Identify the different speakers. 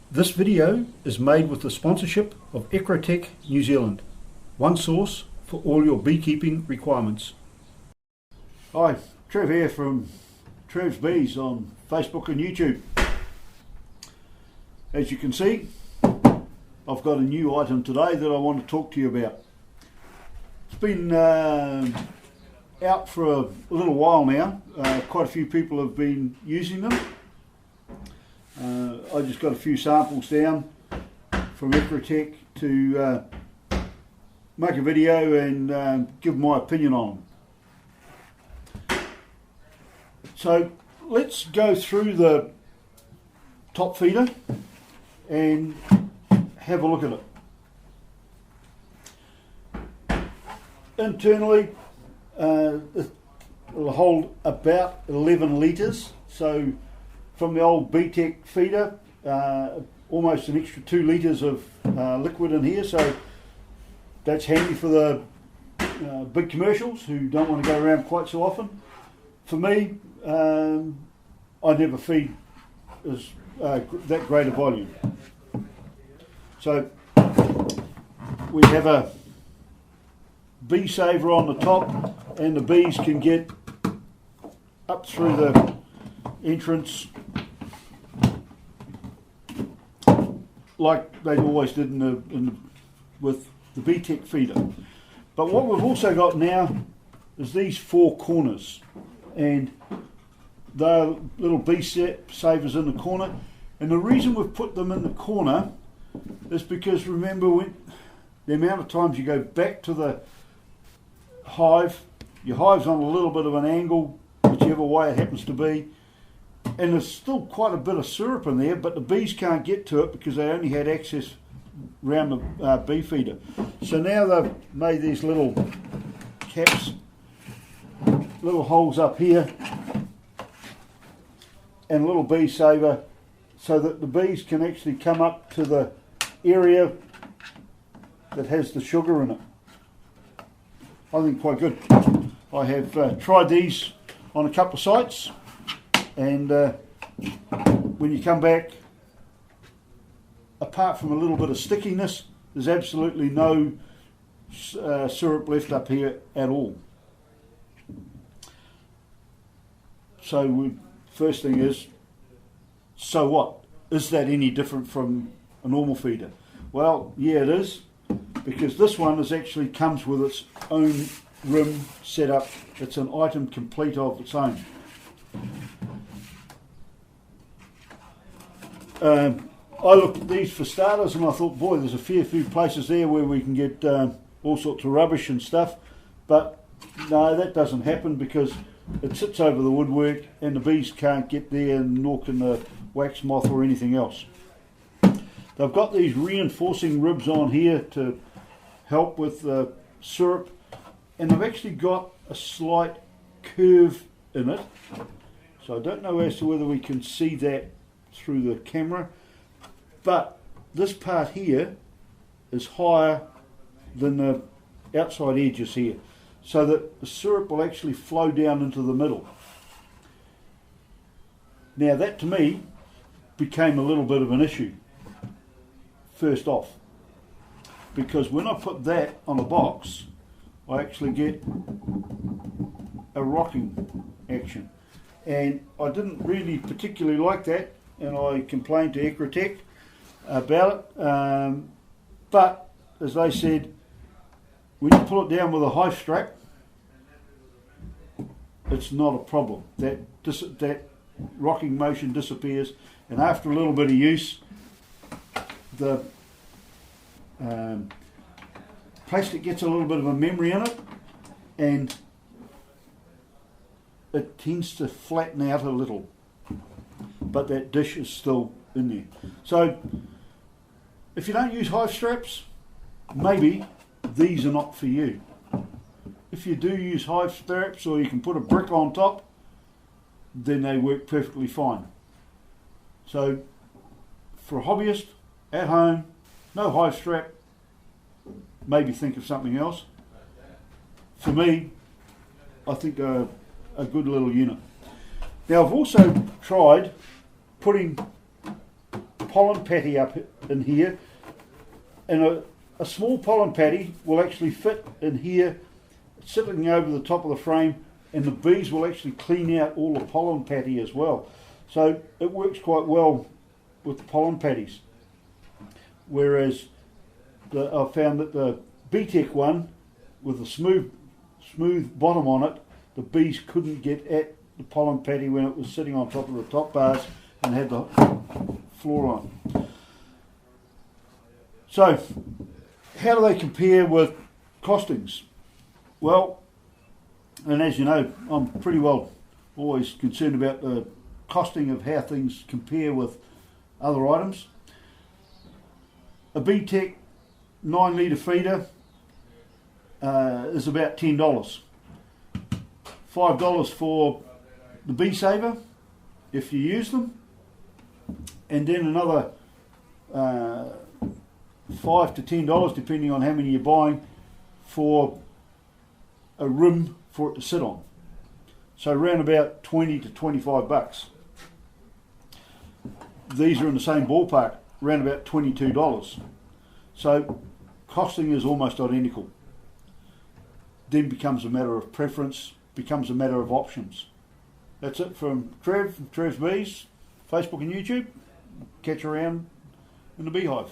Speaker 1: This video is made with the sponsorship of Ecrotech New Zealand, one source for all your beekeeping requirements. Hi, Trev here from Trevs Bees on Facebook and YouTube. As you can see, I've got a new item today that I want to talk to you about. It's been out for a little while now. Quite a few people have been using them. I just got a few samples down from Ecrotech to make a video and give my opinion on them. So let's go through the top feeder and have a look at it. Internally, it'll hold about 11 litres. So from the old BTEC feeder, almost an extra 2 litres of liquid in here, so that's handy for the big commercials who don't want to go around quite so often. For me, I never feed that great a volume. So we have a bee saver on the top, and the bees can get up through the entrance like they always did with the BTEC feeder. But what we've also got now is these 4 corners, and they're little bee savers in the corner. And the reason we've put them in the corner is because, remember, when the amount of times you go back to the hive, your hive's on a little bit of an angle, whichever way it happens to be, and there's still quite a bit of syrup in there, but the bees can't get to it because they only had access around the bee feeder. So now they've made these little caps, little holes up here, and a little bee saver, so that the bees can actually come up to the area that has the sugar in it. I think quite good. I have tried these on a couple of sites, and when you come back, apart from a little bit of stickiness, there's absolutely no syrup left up here at all. So first thing is, so what? Is that any different from a normal feeder? Well, yeah, it is, because this one actually comes with its own rim set up. It's an item complete of its own. I looked at these for starters and I thought, boy, there's a fair few places there where we can get all sorts of rubbish and stuff, but no, that doesn't happen because it sits over the woodwork and the bees can't get there, nor can the wax moth or anything else. They've got these reinforcing ribs on here to help with the syrup, and they've actually got a slight curve in it, so I don't know as to whether we can see that through the camera, but this part here is higher than the outside edges here, so that the syrup will actually flow down into the middle. Now that to me became a little bit of an issue first off, because when I put that on a box, I actually get a rocking action, and I didn't really particularly like that, and I complained to Ecrotech about it, but as they said, when you pull it down with a hive strap, it's not a problem. That rocking motion disappears, and after a little bit of use, the plastic gets a little bit of a memory in it, and it tends to flatten out a little, but that dish is still in there. So if you don't use hive straps, maybe these are not for you. If you do use hive straps, or you can put a brick on top, then they work perfectly fine. So for a hobbyist at home, no hive strap, maybe think of something else. For me, I think are a good little unit. Now I've also tried putting pollen patty up in here, and a small pollen patty will actually fit in here, sitting over the top of the frame, and the bees will actually clean out all the pollen patty as well. So it works quite well with the pollen patties. Whereas I found that the Beekeeping one with the smooth bottom on it, the bees couldn't get at the pollen patty when it was sitting on top of the top bars and had the floor on. So how do they compare with costings? Well, and as you know, I'm pretty well always concerned about the costing of how things compare with other items. A Beekeeping 9 litre feeder is about $10. $5 for the Bee Saver if you use them, and then another $5 to $10 depending on how many you're buying for a room for it to sit on. So around about 20 to 25 bucks. These are in the same ballpark, around about $22. So costing is almost identical. Then becomes a matter of preference, becomes a matter of options. That's it from Trevs Bees, Facebook and YouTube. Catch you around in the beehive.